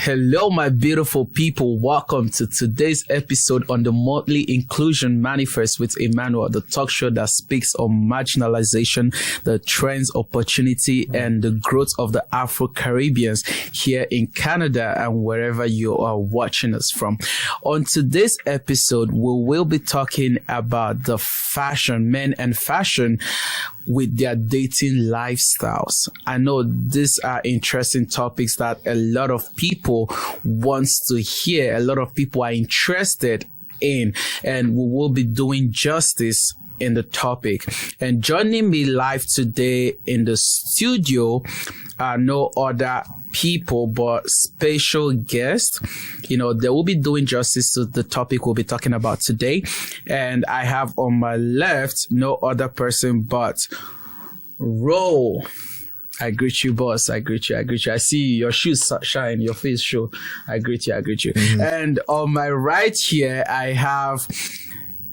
Hello, my beautiful people. Welcome to today's episode on the Monthly Inclusion Manifest with Emmanuel, the talk show that speaks on marginalization, the trends, opportunity, and the growth of the Afro Caribbeans here in Canada and wherever you are watching us from. On today's episode, we will be talking about the fashion, men and fashion with their dating lifestyles. I know these are interesting topics that a lot of people wants to hear. A lot of people are interested in, and we will be doing justice in the topic. And joining me live today in the studio are no other people but special guests. You know, they will be doing justice to the topic we'll be talking about today. And I have on my left no other person but Ro. I greet you, boss. I greet you. I see your shoes shine, your face show. I greet you. Mm-hmm. And on my right here, I have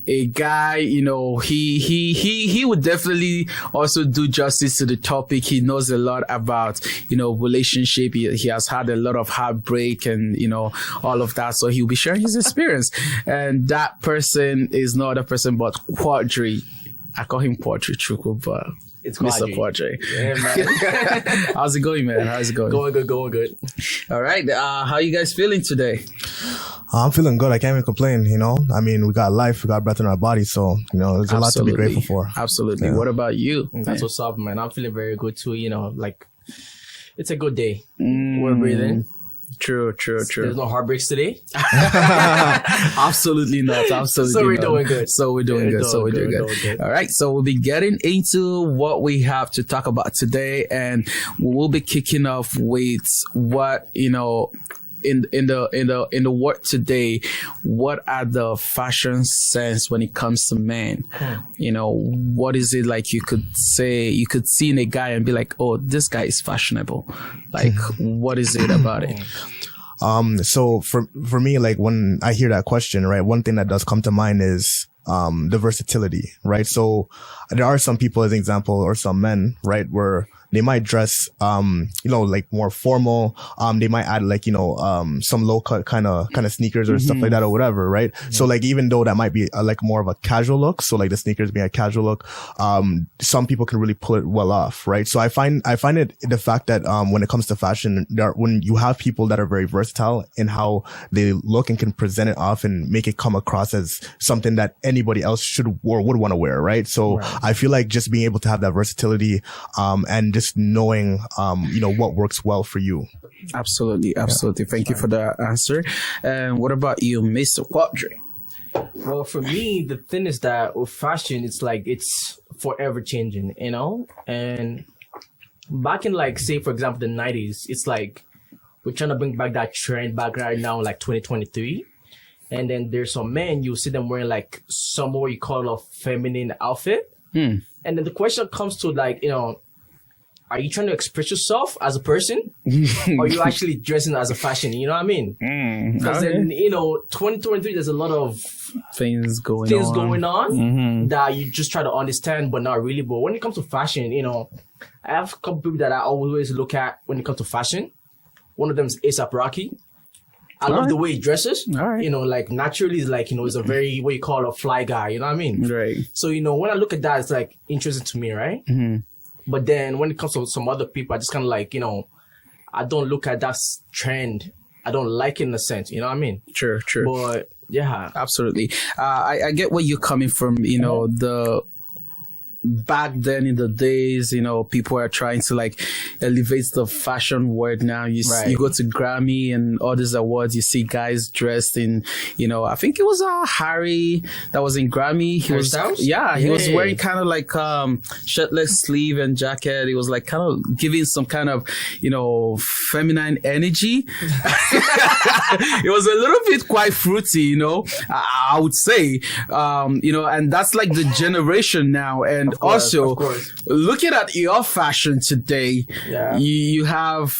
a guy, you know, he would definitely also do justice to the topic. He knows a lot about, you know, relationship. He has had a lot of heartbreak and, you know, all of that. So he'll be sharing his experience. And that person is no other person but Quadri. I call him Quadri Chuku, but it's Mr. Quadri. Yeah, man. How's it going, man? How's it going? Going good. All right. How you guys feeling today? I'm feeling good. I can't even complain, you know. I mean, we got life, we got breath in our body, so, you know, there's a lot to be grateful for. Absolutely. Yeah. What about you? That's what's up, man. I'm feeling very good too, you know, like, it's a good day. We're breathing. True. There's no heartbreaks today. Absolutely not. So we're doing good. So we're doing good. All right. So we'll be getting into what we have to talk about today, and we will be kicking off with what, you know, in the world today, what are the fashion sense when it comes to men? You know, what is it like you could see in a guy and be like, oh, this guy is fashionable. Like, what is it about it? So for me, like, when I hear that question, right, one thing that does come to mind is the versatility, right? So there are some people, as an example, or some men, right, where they might dress, you know, like more formal. They might add like, you know, some low cut kind of sneakers or stuff like that or whatever, right? So like, even though that might be like more of a casual look, so like the sneakers being a casual look, some people can really pull it well off, right? So I find it the fact that, when it comes to fashion, when you have people that are very versatile in how they look and can present it off and make it come across as something that anybody else should or would want to wear, right? So I feel like just being able to have that versatility, and just knowing, you know, what works well for you. Absolutely. Thank you for that answer. And what about you, Mr. Quadri? Well, for me, the thing is that with fashion, it's like it's forever changing, you know? And back in, like, say, for example, the 90s, it's like we're trying to bring back that trend back right now, like 2023. And then there's some men, you see them wearing like some what you call a feminine outfit. And then the question comes to, like, you know, are you trying to express yourself as a person? Or are you actually dressing as a fashion? You know what I mean? Because then, you know, 2023, there's a lot of things going on that you just try to understand, but not really. But when it comes to fashion, you know, I have a couple people that I always look at when it comes to fashion. One of them is A$AP Rocky. I love the way he dresses. You know, like, naturally, he's like, you know, he's a very, what you call a fly guy. You know what I mean? Right. So, you know, when I look at that, it's like interesting to me, right? But then when it comes to some other people, I just kind of like, you know, I don't look at that trend. I don't like it in a sense. You know what I mean? True. But yeah. Absolutely. I get where you're coming from. You know, back then in the days, you know, people are trying to like elevate the fashion word now. You go to Grammy and all these awards, you see guys dressed in, you know, I think it was Harry that was in Grammy. He was wearing kind of like shirtless sleeve and jacket. It was like kind of giving some kind of, you know, feminine energy. It was a little bit quite fruity, you know, I would say, you know, and that's like the generation now. And also, looking at your fashion today, you have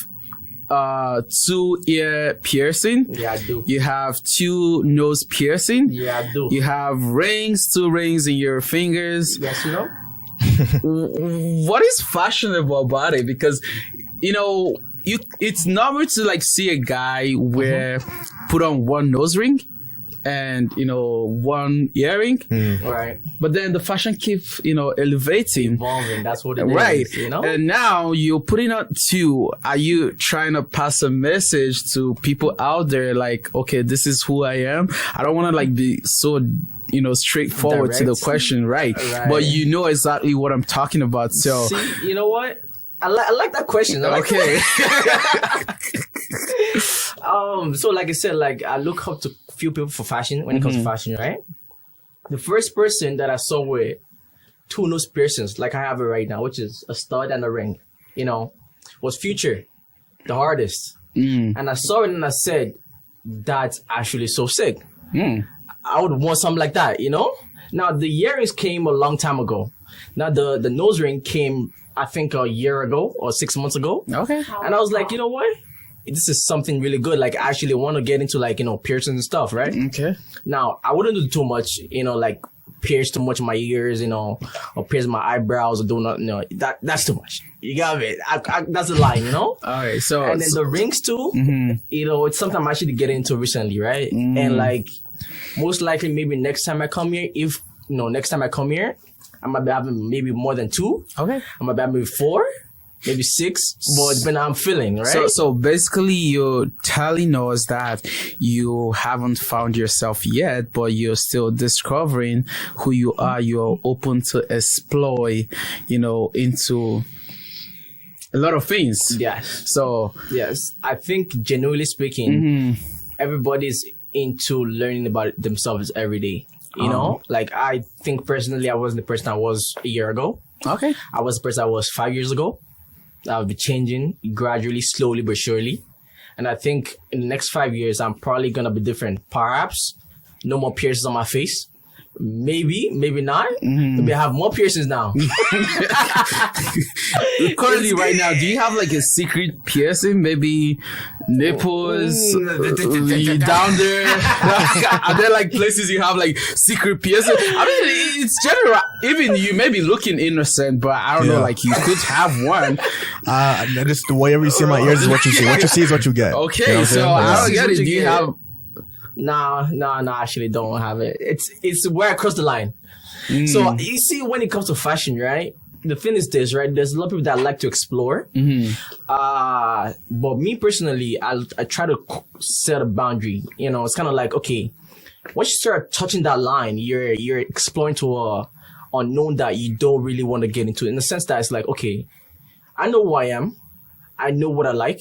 2 ear piercing. Yeah, I do. You have 2 nose piercing. Yeah, I do. You have 2 rings in your fingers. Yes, you know. What is fashionable about it? Because, you know, it's normal to like see a guy wear put on one nose ring and one earring, Right. but then the fashion keeps elevating, Evolving. That's what it right? is. And now you're putting out two. Are you trying to pass a message to people out there like, okay, this is who I am? I don't want to like be so straightforward to the Direct. question, right? But you know exactly what I'm talking about. So See, you know what? I like that question. I like okay. So like I said, like I look up to few people for fashion when it comes to fashion, right? The first person that I saw with two nose piercings, like I have it right now, which is a stud and a ring, was Future, the artist. And I saw it and I said, that's actually so sick. I would want something like that, Now the earrings came a long time ago. Now the nose ring came, I think, a year ago or 6 months ago. Okay. And I was like, you know what? This is something really good. Like, I actually want to get into like, piercings and stuff, right? Okay. Now, I wouldn't do too much, like pierce too much in my ears, or pierce my eyebrows or do not, that's too much. You got me? That's a line, All right. So And then the rings too, it's something I'm actually getting into recently, right? And like, most likely maybe next time I come here, I might be having maybe more than two. okay. I might be having maybe 4, maybe 6, but depending on how I'm feeling, right? So basically, you're telling us that you haven't found yourself yet, but you're still discovering who you are. You're open to explore, into a lot of things. Yes. So Yes. I think, genuinely speaking, everybody's into learning about themselves every day. Like I think personally, I wasn't the person I was a year ago. okay. I was the person I was 5 years ago. I'll be changing gradually, slowly but surely. And I think in the next 5 years, I'm probably going to be different. Perhaps no more piercings on my face. Maybe not. Maybe I have more piercings now. Currently, right now, do you have like a secret piercing? Maybe nipples down there? Are there like places you have like secret piercing? I mean, it's general. Even you may be looking innocent, but I don't know. Like you could have one. Just whatever you see in my ears is what you see. What you see is what you get. Okay, You know what I'm so saying? I don't Yeah. get it. Do you have? No, I actually don't have it. It's where I cross the line. So you see, when it comes to fashion, right? The thing is this, right? There's a lot of people that like to explore. But me personally, I try to set a boundary. It's kind of like, okay, once you start touching that line, you're exploring to a unknown that you don't really want to get into. In the sense that it's like, okay, I know who I am, I know what I like.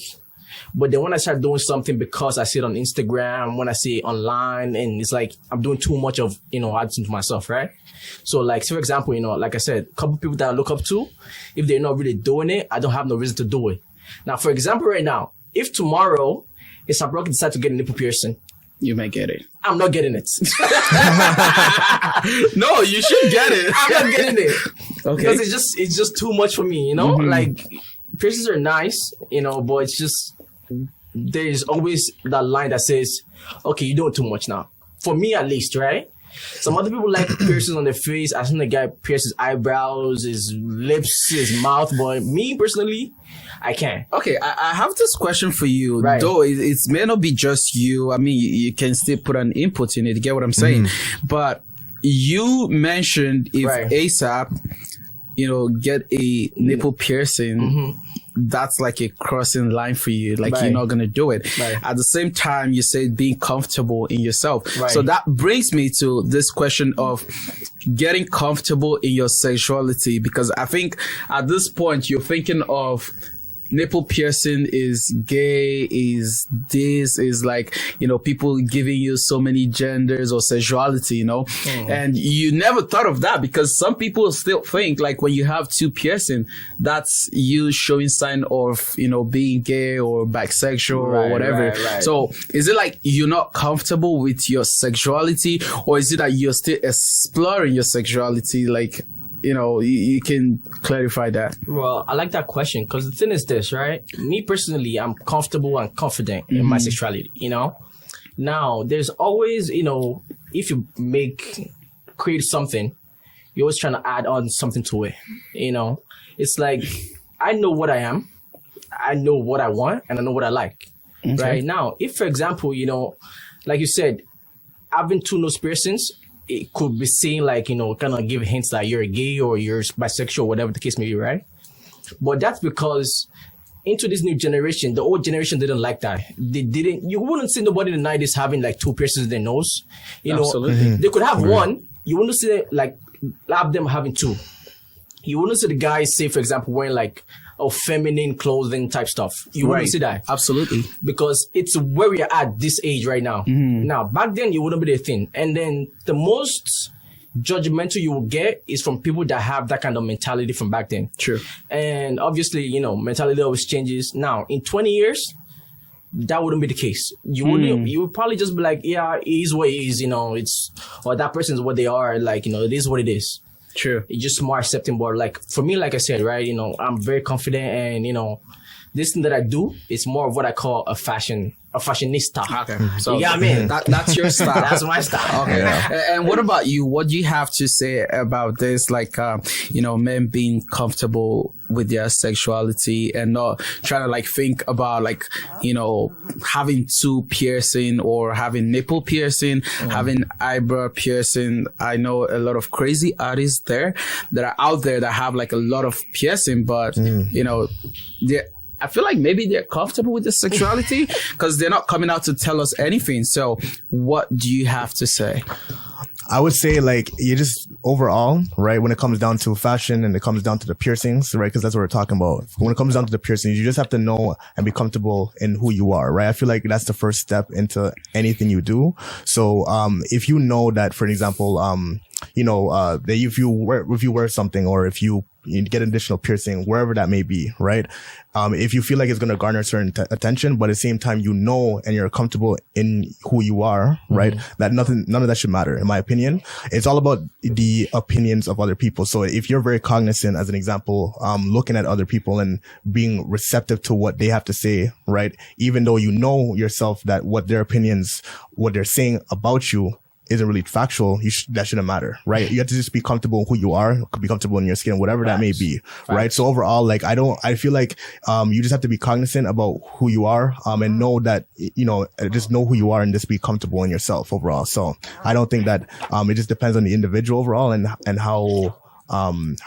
But then when I start doing something because I see it on Instagram, when I see it online, and it's like I'm doing too much of, adding to myself, right? So like, say for example, like I said, a couple people that I look up to, if they're not really doing it, I don't have no reason to do it. Now, for example, right now, if tomorrow ASAP Rocky decides to get a nipple piercing, You may get it. I'm not getting it. No, you should get it. I'm not getting it. Okay. Because it's just too much for me, Like, piercings are nice, but it's just, there's always that line that says, okay, you're doing too much now. For me, at least, right? Some other people like piercings on their face. I've seen the guy pierce his eyebrows, his lips, his mouth. But me, personally, I can't. Okay, I have this question for you. Right. Though it may not be just you. I mean, you can still put an input in it. You get what I'm saying? But you mentioned if Right. ASAP, get a nipple piercing, that's like a crossing line for you. Like Right. you're not gonna do it. Right. At the same time, you said being comfortable in yourself. Right. So that brings me to this question of getting comfortable in your sexuality, because I think at this point you're thinking of nipple piercing is gay, is this, is like, people giving you so many genders or sexuality, and you never thought of that, because some people still think like when you have two piercing, that's you showing sign of, being gay or bisexual or Right, whatever. right. So is it like you're not comfortable with your sexuality, or is it that you're still exploring your sexuality? Like, you can clarify that. Well, I like that question because the thing is this, right? Me personally, I'm comfortable and confident in my sexuality, Now, there's always, if you create something, you're always trying to add on something to it, It's like, I know what I am. I know what I want and I know what I like. Okay. Right now, if for example, like you said, having two nose piercings, it could be seen like, kind of give hints that you're gay or you're bisexual, whatever the case may be, right? But that's because into this new generation, the old generation didn't like that. You wouldn't see nobody in the 90s having like two piercings in their nose. Absolutely. They could have one. You wouldn't see like have them having two. You wouldn't see the guys, say, for example, wearing like feminine clothing type stuff. You wouldn't see that. Absolutely. Because it's where we are at this age right now. Now, back then, you wouldn't be the thing. And then the most judgmental you will get is from people that have that kind of mentality from back then. True. And obviously, mentality always changes. Now, in 20 years, that wouldn't be the case. You would probably just be like, yeah, it is what it is, or that person is what they are, like, it is what it is. True. It's just more accepting. But like for me, like I said, right, I'm very confident, and this thing that I do is more of what I call a fashionista. Okay. So you get what I mean? That's your style. That's my style. Okay. Yeah. And what about you? What do you have to say about this? Like, men being comfortable with their sexuality and not trying to like think about like, having two piercing or having nipple piercing, having eyebrow piercing. I know a lot of crazy artists there that are out there that have like a lot of piercing, but I feel like maybe they're comfortable with the sexuality because they're not coming out to tell us anything. So what do you have to say? I would say like you just overall, right, when it comes down to fashion and it comes down to the piercings, right, because that's what we're talking about. When it comes down to the piercings, you just have to know and be comfortable in who you are, right? I feel like that's the first step into anything you do. So if you know that, for example, that if you wear something or if you get additional piercing, wherever that may be, right? If you feel like it's going to garner certain attention, but at the same time, and you're comfortable in who you are, right? That none of that should matter, in my opinion. It's all about the opinions of other people. So if you're very cognizant, as an example, looking at other people and being receptive to what they have to say, right? Even though you know yourself that what their opinions, what they're saying about you isn't really factual, that shouldn't matter, right? You have to just be comfortable in who you are, be comfortable in your skin, whatever that may be, right? So overall, like, I feel like, you just have to be cognizant about who you are, and know that, just know who you are and just be comfortable in yourself overall. So I don't think that, it just depends on the individual overall and how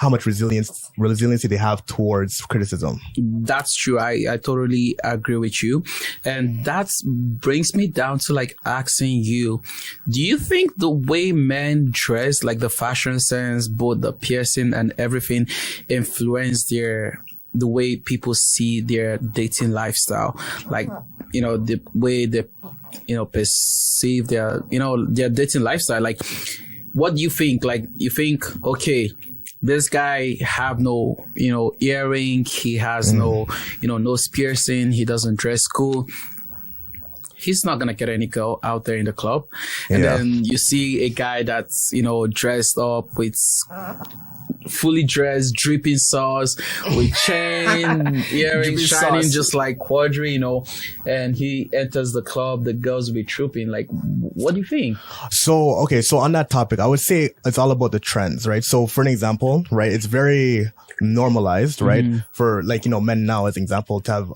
much resiliency they have towards criticism. That's true. I totally agree with you. And that brings me down to like asking you, do you think the way men dress, like the fashion sense, both the piercing and everything, influence the way people see their dating lifestyle? Like, the way they, perceive their dating lifestyle. Like, what do you think? Like, you think, okay, this guy have no, earring. He has no, nose piercing. He doesn't dress cool. He's not going to get any girl out there in the club. And then you see a guy that's, dressed up with fully dressed, dripping sauce, with chain, earrings shining just like Quadri, and he enters the club, the girls will be trooping. Like, what do you think? So on that topic, I would say it's all about the trends, right? So for an example, right, it's very normalized, right? For like, men now, as an example, to have,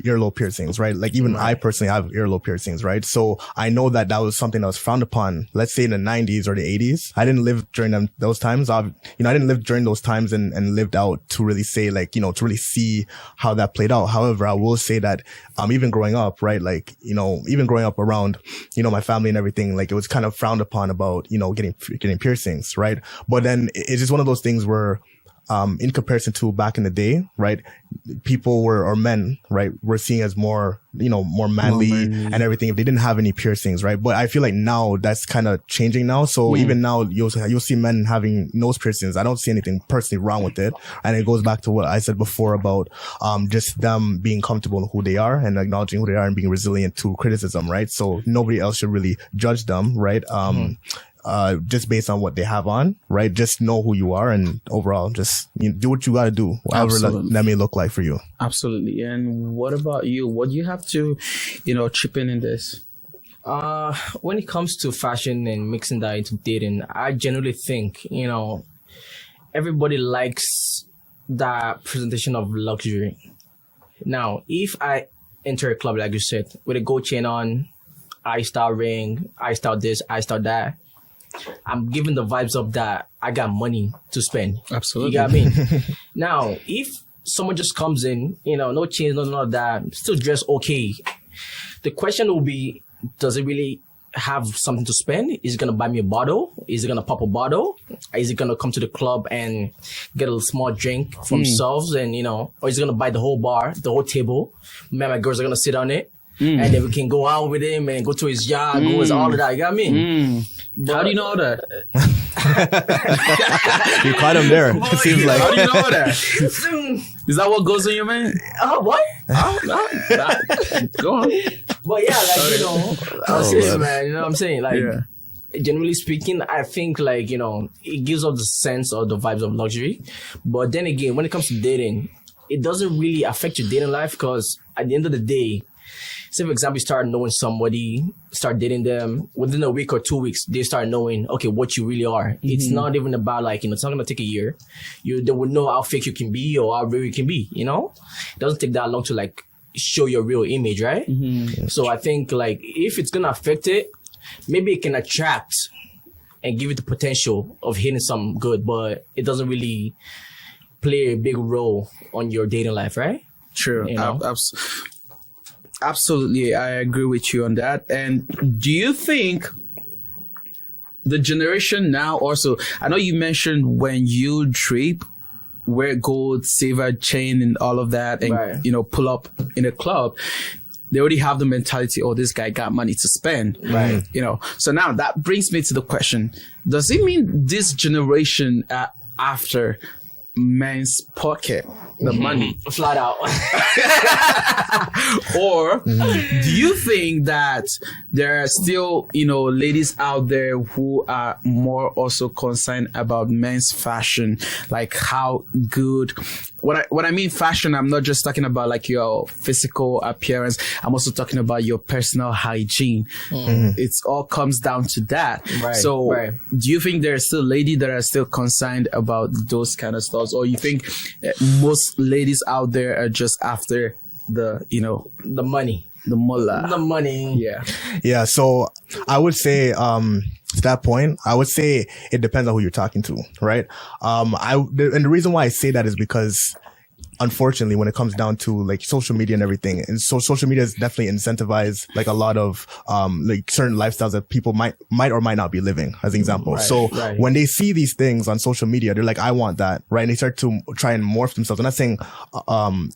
earlobe piercings, right? Like even I personally have earlobe piercings, right? So I know that was something that was frowned upon, let's say in the 90s or the 80s. I didn't live during those times. I didn't live during those times and lived out to really say like, to really see how that played out. However, I will say that, even growing up, right? Like, even growing up around, my family and everything, like it was kind of frowned upon about, getting piercings, right? But then it's just one of those things where, in comparison to back in the day, right? People or men, right, were seen as more, more manly and everything if they didn't have any piercings, right? But I feel like now that's kind of changing now. So even now you'll see men having nose piercings. I don't see anything personally wrong with it. And it goes back to what I said before about, just them being comfortable in who they are and acknowledging who they are and being resilient to criticism, right? So nobody else should really judge them, right? Just based on what they have on, right? Just know who you are and overall just do what you got to do, however that may look like for you. Absolutely. And what about you? What do you have to, chip in this? When it comes to fashion and mixing that into dating, I generally think, everybody likes that presentation of luxury. Now, if I enter a club, like you said, with a gold chain on, I-style ring, I-style this, I-style that, I'm giving the vibes of that I got money to spend. Absolutely. You got me? Now, if someone just comes in, no chains, none of that, still dressed okay, the question will be, does it really have something to spend? Is it going to buy me a bottle? Is it going to pop a bottle? Is it going to come to the club and get a small drink for themselves and, or is it going to buy the whole bar, the whole table? Me and my girls are going to sit on it. And then we can go out with him and go to his yard, go with all of that. You got me? How do you know that? You caught him there. It seems like. How do you know that? Is that what goes in your mind? What? Go on. But yeah, I'm saying, man, you know what I'm saying? Like, generally speaking, I think, like, it gives off the sense or the vibes of luxury. But then again, when it comes to dating, it doesn't really affect your dating life because at the end of the day, say, for example, you start knowing somebody, start dating them, within a week or 2 weeks, they start knowing, okay, what you really are. It's not even about, like, it's not going to take a year. They will know how fake you can be or how real you can be, It doesn't take that long to, like, show your real image, right? So I think, like, if it's going to affect it, maybe it can attract and give it the potential of hitting something good, but it doesn't really play a big role on your dating life, right? True. Absolutely, I agree with you on that. And do you think the generation now also, I know you mentioned when you trip, wear gold, silver chain and all of that and, pull up in a club, they already have the mentality, oh, this guy got money to spend. Right. So now that brings me to the question, does it mean this generation after men's pocket the money flat out? Or do you think that there are still ladies out there who are more also concerned about men's fashion, like how good what I mean fashion, I'm not just talking about like your physical appearance, I'm also talking about your personal hygiene. It all comes down to that. Do you think there are still ladies that are still concerned about those kind of stuff, or you think most ladies out there are just after the money, the mullah, the money? Yeah. So I would say, to that point, I would say it depends on who you're talking to, right? And the reason why I say that is because, unfortunately, when it comes down to like social media and everything, and so social media has definitely incentivized like a lot of like certain lifestyles that people might or might not be living, as an example. When they see these things on social media, they're like, I want that, right? And they start to try and morph themselves. I'm not saying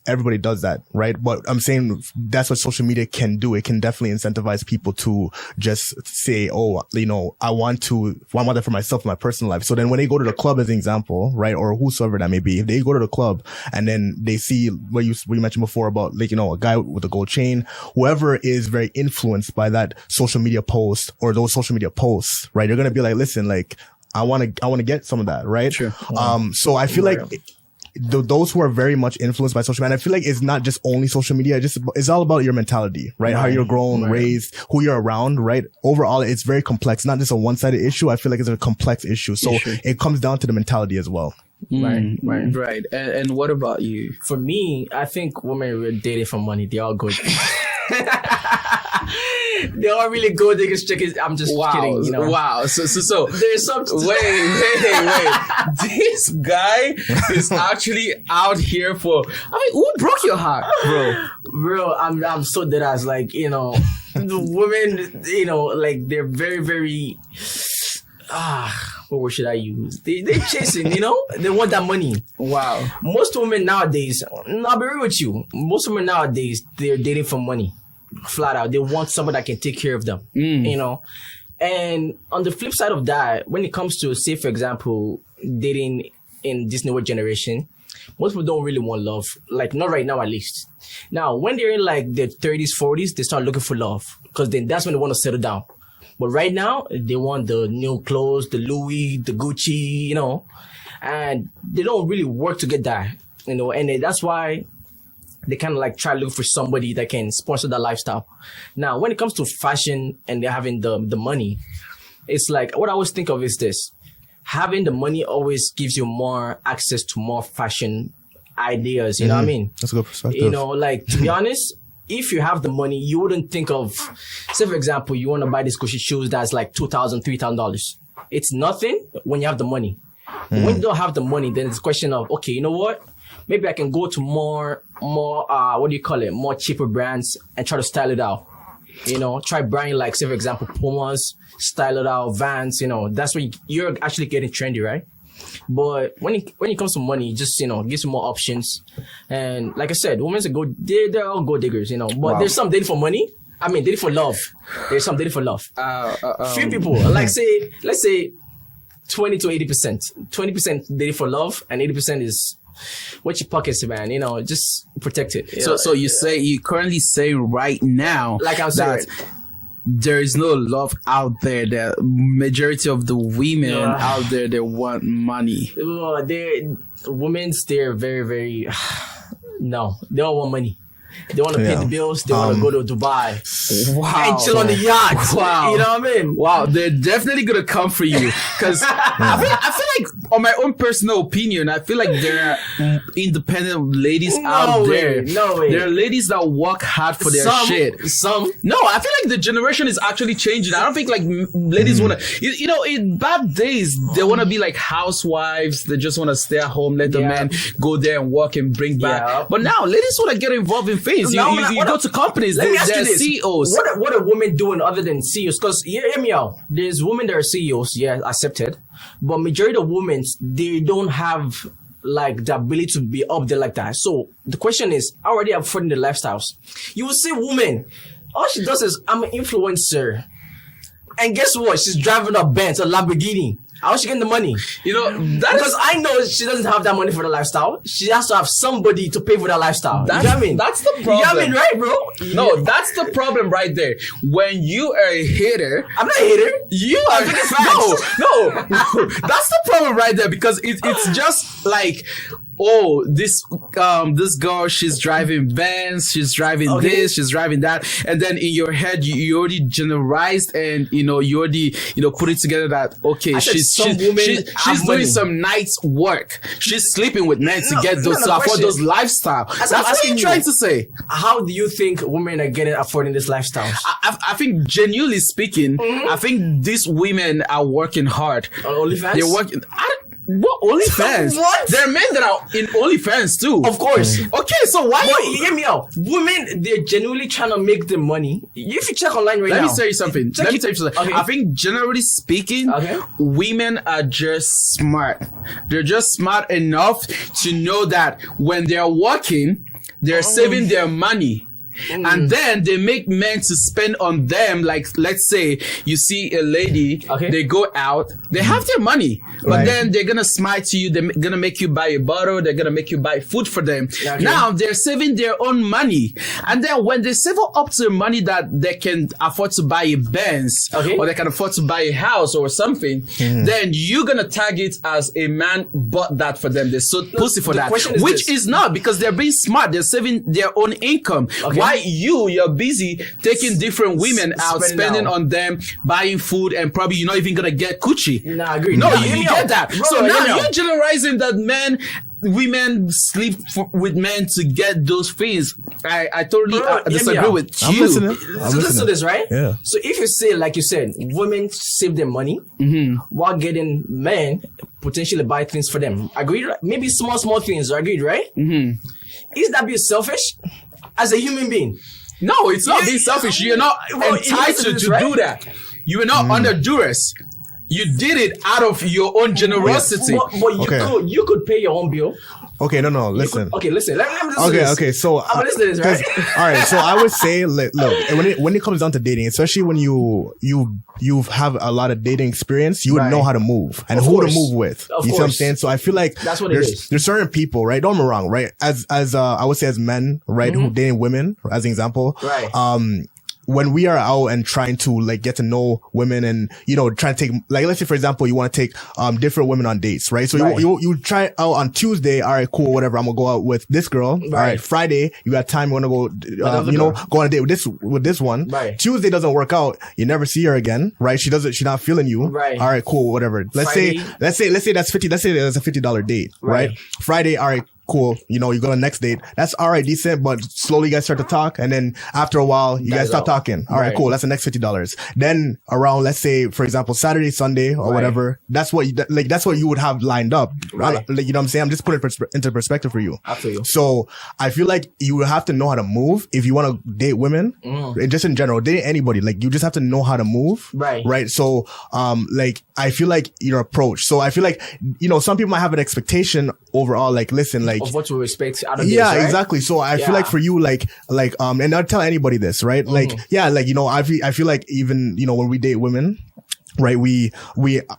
everybody does that, right? But I'm saying that's what social media can do. It can definitely incentivize people to just say, oh, I want that for myself, my personal life. So then when they go to the club, as an example, right, or whosoever that may be, if they go to the club and then they see what you mentioned before about like, a guy with a gold chain, whoever is very influenced by that social media post or those social media posts, right? They're going to be like, listen, like, I want to get some of that, right? Sure. So I feel like those who are very much influenced by social media, and I feel like it's not just only social media, it's all about your mentality, right? How you're grown, raised, who you're around, right? Overall, it's very complex, not just a one-sided issue. I feel like it's a complex issue. So it comes down to the mentality as well. Right. And what about you? For me, I think women were dating for money. They're all good. They're all really good. They can check it. I'm just kidding. Wow. So there's something. Wait. This guy is actually out here for. I mean, who broke your heart, bro? I'm so dead ass. Like the women, like they're very, very. What word should I use? They're chasing, they want that money. Wow. Most women nowadays, I'll be real with you. Most women nowadays, they're dating for money. Flat out. They want someone that can take care of them, And on the flip side of that, when it comes to, say, for example, dating in this newer generation, most people don't really want love. Like, not right now, at least. Now, when they're in like their 30s, 40s, they start looking for love. Because then that's when they want to settle down. But right now, they want the new clothes, the Louis, the Gucci, and they don't really work to get that, and that's why they kind of like try to look for somebody that can sponsor that lifestyle. Now, when it comes to fashion and they're having the money, it's like, what I always think of is this. Having the money always gives you more access to more fashion ideas. You know what I mean? That's a good perspective. You know, like, to be honest, if you have the money, you wouldn't think of, say for example, you want to buy this Gucci shoes that's like $2,000, $3,000. It's nothing when you have the money. When you don't have the money, then it's a question of, okay, you know what? Maybe I can go to more, what do you call it? More cheaper brands and try to style it out. You know, try buying like, say for example, Pumas, style it out, Vans. You know, that's when you're actually getting trendy, right? But when it comes to money, just, you know, gives you more options. And like I said, women they're all gold diggers, you know. But there's some dating for money. I mean, dating for love. There's some dating for love. Few people, like let's say 20 to 80%. 20% dating for love, and 80% is what your pockets, man. You know, just protect it. So you currently say right now, like I'm saying, there is no love out there. The majority of the women out there, they want money. They're very, very no, they don't want money. They want to pay the bills. They want to go to Dubai. Wow. And chill on the yacht. Wow. You know what I mean? Wow. They're definitely going to come for you. Because I feel like, on my own personal opinion, I feel like there are independent ladies out there. No way. There are ladies that work hard for their shit. No, I feel like the generation is actually changing. I don't think like ladies want to, you know, in bad days, they want to be like housewives. They just want to stay at home, let the man go there and work and bring back. But now ladies want to get involved in things. You go to companies, they're CEOs. What are women doing other than CEOs? Because hear me out. There's women that are CEOs, accepted. But majority of women, they don't have like the ability to be up there like that. So the question is, how are they affording the lifestyles? You will see women, all she does is, I'm an influencer. And guess what? She's driving a Benz, a Lamborghini. How's she getting the money? You know, because I know she doesn't have that money for the lifestyle. She has to have somebody to pay for that lifestyle. You know what I mean? That's the problem. You know what I mean, right, bro? No, that's the problem right there. When you are a hater, I'm not a hater. You are no. That's the problem right there, because it's just like, oh, this girl, she's driving Benz, she's driving this, she's driving that, and then in your head you already generalized, and you already put it together that she's doing some night's work. She's sleeping with men to get those to afford those lifestyle. That's what you're trying to say. How do you think women are affording this lifestyle? I think, genuinely speaking, I think these women are working hard. On OnlyFans? They're working. What OnlyFans? What? There are men that are in OnlyFans too. Of course. Okay, so why? You hear me out. Women, they're genuinely trying to make the money. If you check online right now. Let me tell you something. Okay. I think, generally speaking, women are just smart. They're just smart enough to know that when they're working, they're saving their money. And then they make men to spend on them. Like, let's say you see a lady, they go out, they have their money, but then they're gonna smile to you. They're gonna make you buy a bottle. They're gonna make you buy food for them. Now they're saving their own money, and then when they save up to the money that they can afford to buy a Benz, or they can afford to buy a house or something, then you're gonna tag it as a man bought that for them. They sold pussy for that, which is not, because they're being smart. They're saving their own income. Why you're busy taking different women out, spending on them, buying food, and probably you're not even gonna get coochie. Nah, I agree. No, you get that. Bro, so now you're generalizing that women sleep with men to get those things. I totally disagree with you. I'm listening. Listen to this, right? Yeah. So if you say, like you said, women save their money while getting men potentially buy things for them. Agreed? Maybe small things. Agreed, right? Is that being selfish as a human being? No, it's not being selfish. You're not entitled to do that. You are not under duress. You did it out of your own generosity. But you could pay your own bill. Okay, no, listen. Listen. Let me listen to this. Okay, so I'm listening to this, right? All right, so I would say, look, when it comes down to dating, especially when you have a lot of dating experience, you would know how to move and who to move with. You see what I'm saying? So I feel like that's what it is. There's certain people, right? Don't get me wrong, right? As I would say, as men, right, who dating women, as an example, right? When we are out and trying to like get to know women and, try to take, like, let's say, for example, you want to take, different women on dates, right? So you try out on Tuesday. All right, cool, whatever. I'm going to go out with this girl. All right. Friday, you got time. You want to go, go on a date with this one. Right. Tuesday doesn't work out. You never see her again, right? She's not feeling you. Right. All right, cool, whatever. Let's say that's $50. Let's say that's a $50 date, right? Friday, all right. cool. You know, you go to the next date. That's all right, decent, but slowly you guys start to talk. And then after a while, you guys stop talking. All right, cool. That's the next $50. Then around, let's say, for example, Saturday, Sunday or whatever, that's what you would have lined up. Right. Like, you know what I'm saying? I'm just putting it into perspective for you. Absolutely. So I feel like you would have to know how to move if you want to date women, just in general, date anybody. Like, you just have to know how to move. Right. So, like, I feel like your approach. So I feel like, you know, some people might have an expectation overall, like, listen, like, of what to expect out of this, yeah, right? exactly. So I feel like for you, and I'll tell anybody this, right? Like, like, you know, I feel like even, you know, when we date women, right, we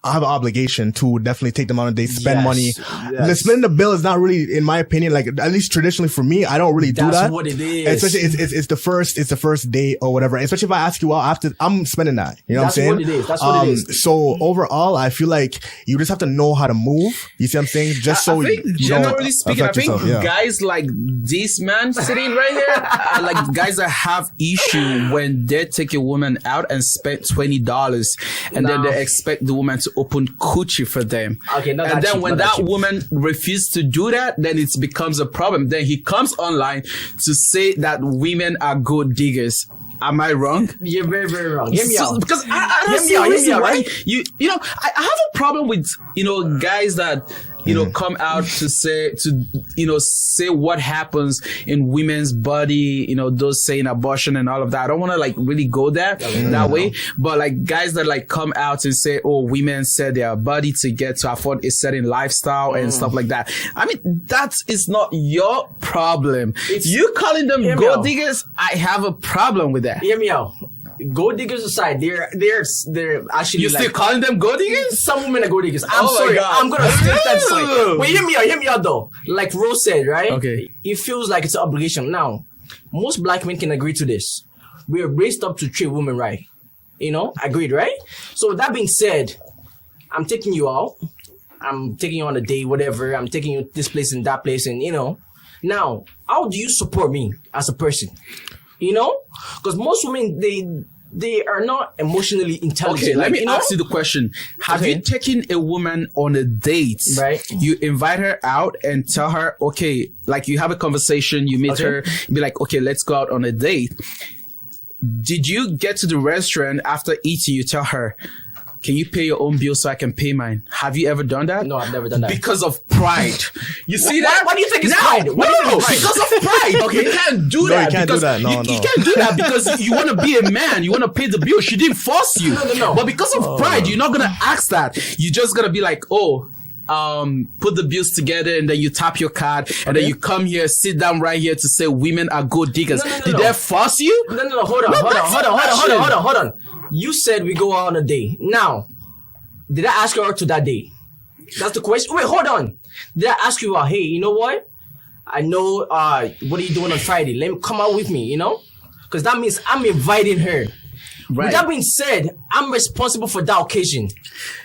have an obligation to definitely take them on a date, spend money. The splitting the bill is not really, in my opinion, like, at least traditionally for me, I don't really do that. That's what it is. Especially it's the first date or whatever. Especially if I ask you out after, I'm spending that. You know what I'm saying? That's what it is. So overall, I feel like you just have to know how to move. You see what I'm saying? Just so I think generally speaking, I think yourself, guys like this man sitting right here, are like guys that have issue when they take a woman out and spend $20 and then they expect the woman to open coochie for them. Okay, no, and then cheap, when that woman refuses to do that, then it becomes a problem. Then he comes online to say that women are gold diggers. Am I wrong? You're very, very wrong. Hear me out. Because I don't see a reason why you know, I have a problem with, you know, guys that, you know, come out to say what happens in women's body, you know, those saying abortion and all of that. I don't want to like really go that way, but like guys that like come out and say, oh, women sell their body to get to afford a certain lifestyle and stuff like that. I mean, that is not your problem. You calling them gold diggers, I have a problem with that. Hear me out. Gold diggers aside, they're actually. You still calling them gold diggers? Some women are gold diggers. I'm sorry. I'm gonna state that straight. Wait, hear me out though. Like Rose said, right? Okay. It feels like it's an obligation. Now, most black men can agree to this. We are raised up to treat women right. You know, agreed, right? So with that being said, I'm taking you out. I'm taking you on a date, whatever. I'm taking you this place and that place, and you know. Now, how do you support me as a person? You know, because most women they are not emotionally intelligent. Okay, let me ask you the question: have you taken a woman on a date? Right. You invite her out and tell her, okay, like you have a conversation, you meet her, be like, okay, let's go out on a date. Did you get to the restaurant after eating? You tell her, can you pay your own bill so I can pay mine? Have you ever done that? No, I've never done that. Because of pride. You see that? What do you think is pride? No, because of pride. Okay, you can't do that. You can't do that. No. You can't do that because you want to be a man. You want to pay the bill. She didn't force you. No. But because of pride, you're not going to ask that. You're just going to be like, oh, put the bills together and then you tap your card and then you come here, sit down right here to say women are gold diggers. Did they force you? No. Hold on. You said we go out on a date. Now, did I ask you out to that date? That's the question. Wait, hold on. Did I ask you out? Hey, you know what? I know. What are you doing on Friday? Let me come out with me. You know, because that means I'm inviting her. Right. With that being said, I'm responsible for that occasion.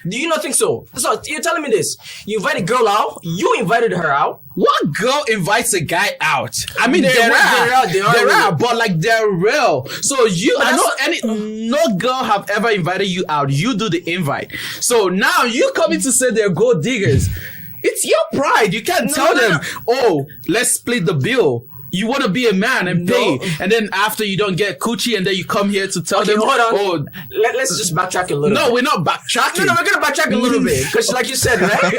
Do you not think so? So you're telling me this. You invited a girl out. You invited her out. What girl invites a guy out? I mean, there are, but like they're real. So no girl have ever invited you out. You do the invite. So now you coming to say they're gold diggers. It's your pride. You can't tell them, oh, let's split the bill. You want to be a man and pay, and then after you don't get coochie, and then you come here to tell them, hold on. Oh, let's just backtrack a little bit. No, we're not backtracking. No, we're going to backtrack a little bit. Because like you said, right?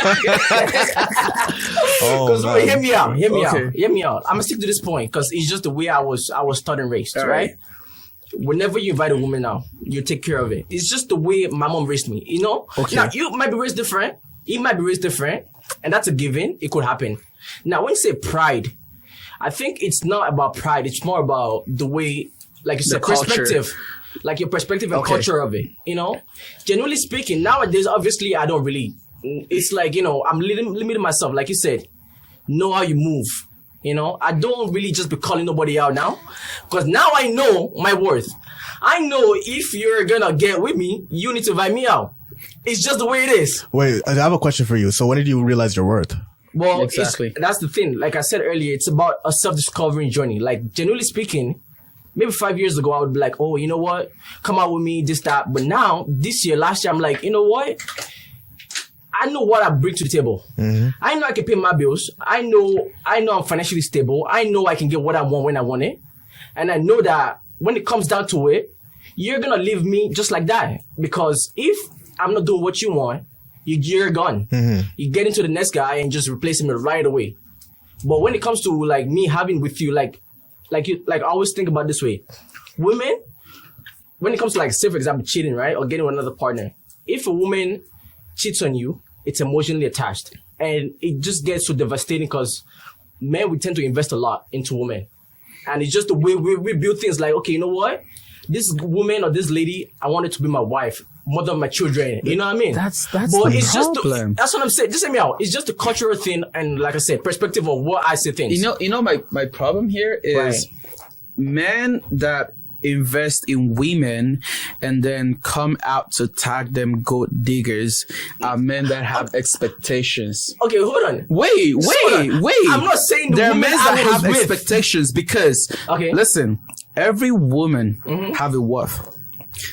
Hear me out. Hear me out. I'm going to stick to this point because it's just the way I was taught and raised, right? Whenever you invite a woman out, you take care of it. It's just the way my mom raised me, you know? Okay. Now, you might be raised different. He might be raised different. And that's a given. It could happen. Now, when you say pride, I think it's not about pride. It's more about the way, like you said, perspective. Like your perspective and culture of it, you know? Generally speaking, nowadays, obviously, I don't really... It's like, you know, I'm limiting myself. Like you said, know how you move. You know? I don't really just be calling nobody out now. Because now I know my worth. I know if you're gonna get with me, you need to invite me out. It's just the way it is. Wait, I have a question for you. So when did you realize your worth? Well, exactly. That's the thing. Like I said earlier, it's about a self-discovery journey. Like, generally speaking, maybe 5 years ago, I would be like, oh, you know what? Come out with me, this, that. But now, this year, last year, I'm like, you know what? I know what I bring to the table. I know I can pay my bills. I know I'm financially stable. I know I can get what I want when I want it. And I know that when it comes down to it, you're going to leave me just like that. Because if I'm not doing what you want, you're gone. You get into the next guy and just replace him right away. But when it comes to like me having with you, like I always think about this way. Women, when it comes to like, say for example, cheating, right? Or getting with another partner. If a woman cheats on you, it's emotionally attached. And it just gets so devastating because men, we tend to invest a lot into women. And it's just the way we build things like, okay, you know what? This woman or this lady, I want her to be my wife, mother of my children. You know what I mean? That's but the it's problem. That's what I'm saying. Just hear me out. It's just a cultural thing and like I said, perspective of what I say things. You know my problem here is men that invest in women and then come out to tag them gold diggers are men that have expectations. Okay, hold on. Wait. I'm not saying there are woman men I that was have with. expectations because listen, every woman have a worth.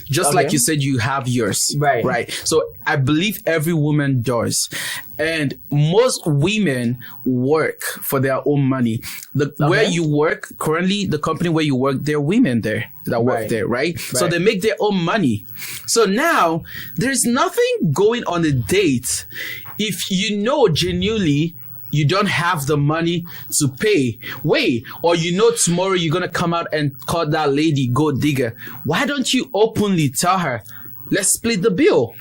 Just like you said, you have yours. Right. So I believe every woman does. And most women work for their own money. Where you work, currently, the company where you work, there are women there that work there, right? So they make their own money. So now, there's nothing going on a date if you know genuinely you don't have the money to pay. Wait, or you know tomorrow you're going to come out and call that lady gold digger. Why don't you openly tell her, let's split the bill?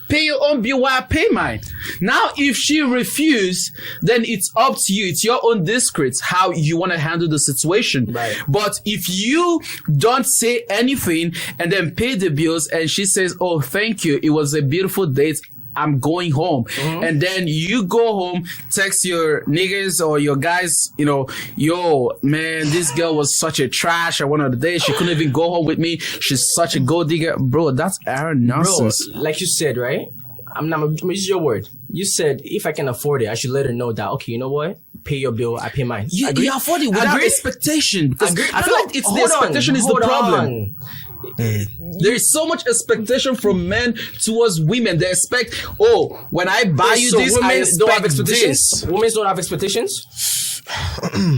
Pay your own bill while I pay mine. Now, if she refuses, then it's up to you. It's your own discreet how you want to handle the situation. Right. But if you don't say anything and then pay the bills and she says, oh, thank you, it was a beautiful date, I'm going home. And then you go home, text your niggas or your guys, you know, yo, man, this girl was such a trash at one of the days. She couldn't even go home with me. She's such a gold digger. Bro, that's Aaron nonsense. Bro, like you said, right? I'm gonna use your word. You said if I can afford it, I should let her know that, okay, you know what? Pay your bill, I pay mine. You afford it without expectation. Because I feel like it's the expectation is the problem. There is so much expectation from men towards women. They expect, oh, when I buy you this, I expect this. Women don't have expectations?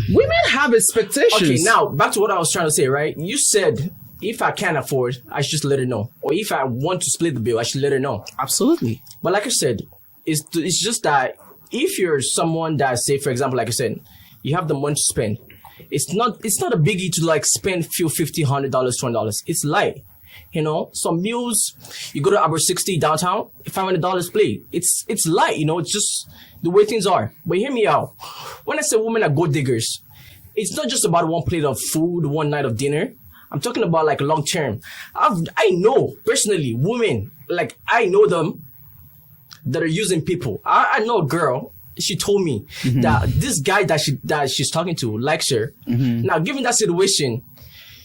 Women have expectations. Okay, now back to what I was trying to say, right? You said if I can't afford, I should just let her know. Or if I want to split the bill, I should let her know. Absolutely. But like I said, it's just that if you're someone that, say, for example, like I said, you have the money to spend, it's not a biggie to like spend few $50, $100, $20. It's light. You know, some meals, you go to Arbor 60 downtown, $500 plate. It's light, you know, it's just the way things are. But hear me out. When I say women are gold diggers, it's not just about one plate of food, one night of dinner. I'm talking about like long term. I know personally women, like I know them that are using people. I know a girl. She told me that this guy that she's talking to likes her. Now, given that situation,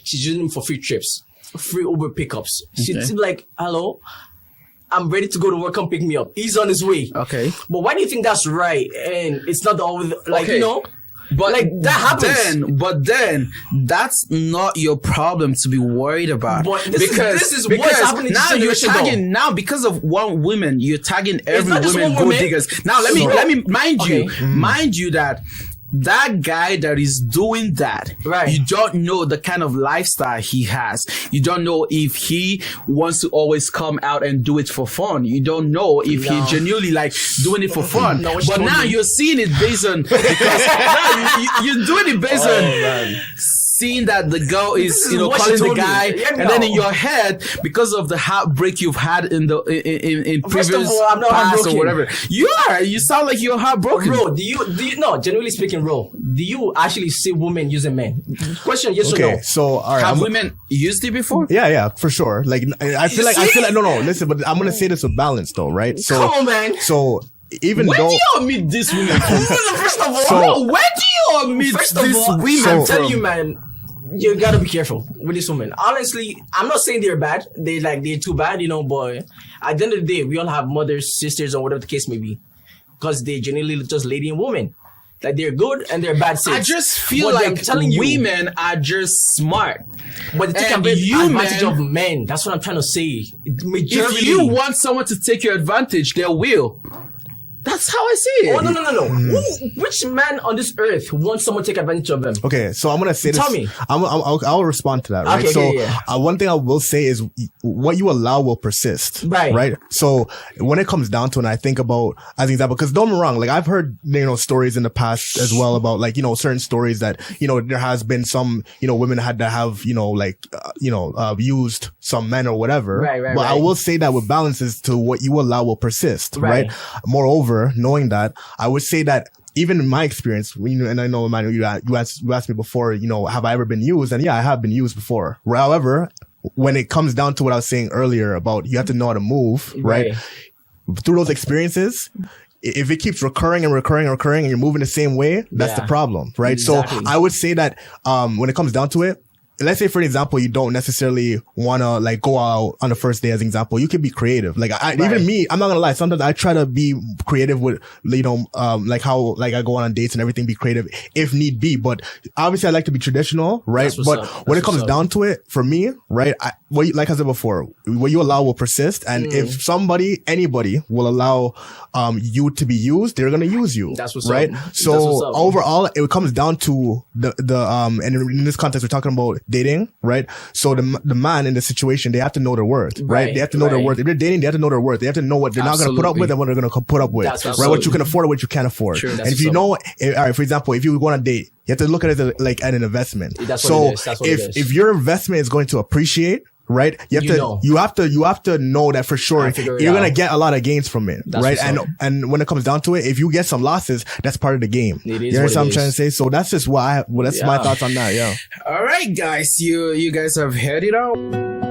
she's using him for free trips, free Uber pickups. She's like, hello, I'm ready to go to work. Come pick me up. He's on his way. Okay. But why do you think that's right? And it's not always like, you know? But like that happens. But then that's not your problem to be worried about. But this is what's happening now. You're tagging now because of one woman. You're tagging every woman gold diggers. Now let me mind you that guy that is doing that, right? You don't know the kind of lifestyle he has. You don't know if he wants to always come out and do it for fun. You don't know if he genuinely like doing it for fun. But now you're seeing it based on because you're doing it based on seeing that the girl is calling the guy, and then in your head, because of the heartbreak you've had in previous past or whatever, you sound like you're heartbroken. Bro, do you no, generally speaking, bro, do you actually see women using men? Question, yes or no? So all right, have women used it before? Yeah, for sure. Like I feel like no. Listen, but I'm gonna say this with balance though, right? So come on, man. So even where though do y'all meet this woman? First of all, bro, where do y'all meet this women? I'm telling you, man. You gotta be careful with this woman. Honestly, I'm not saying they're bad. They're too bad, you know, but at the end of the day, we all have mothers, sisters, or whatever the case may be. Because they generally just lady and woman. Like they're good and they're bad sis. I just feel like women are just smart. But they take advantage of men. That's what I'm trying to say. If you want someone to take your advantage, they will. That's how I see it. Oh, no. Which man on this earth wants someone to take advantage of them? Okay, so I'm gonna say this. Tell me. I'll respond to that, right? Okay, so, yeah. One thing I will say is what you allow will persist, right? So when it comes down to it, and I think about as an example, because don't get me wrong, like I've heard stories in the past as well about like certain stories that there has been some women had to have used some men or whatever. Right. But I will say that with balances to what you allow will persist, right? Moreover, knowing that, I would say that even in my experience, and I know, Emmanuel, you asked me before, have I ever been used? And yeah, I have been used before. However, when it comes down to what I was saying earlier about you have to know how to move, right? Through those experiences, if it keeps recurring and you're moving the same way, that's the problem, right? Exactly. So I would say that when it comes down to it, let's say, for example, you don't necessarily want to like go out on the first day as an example. You can be creative. Like even me, I'm not gonna lie. Sometimes I try to be creative with, like how like I go on dates and everything, be creative if need be. But obviously I like to be traditional, right? But when it comes down to it, for me, right, like I said before, what you allow will persist. And if anybody will allow you to be used, they're gonna use you. That's what's right. So overall, it comes down to the and in this context, we're talking about dating, right? So the man in the situation, they have to know their worth, right? They have to know their worth. If they're dating, they have to know their worth. They have to know what they're not going to put up with and what they're going to put up with, right? What you can afford and what you can't afford. And if you know, all right, for example, if you go on a date, you have to look at it as like an investment. So if your investment is going to appreciate, right, you have to know that for sure you're gonna get a lot of gains from it, right? And when it comes down to it, if you get some losses, that's part of the game. You understand what I'm trying to say? So that's just that's my thoughts on that. Yeah. All right, guys, you guys have heard it out.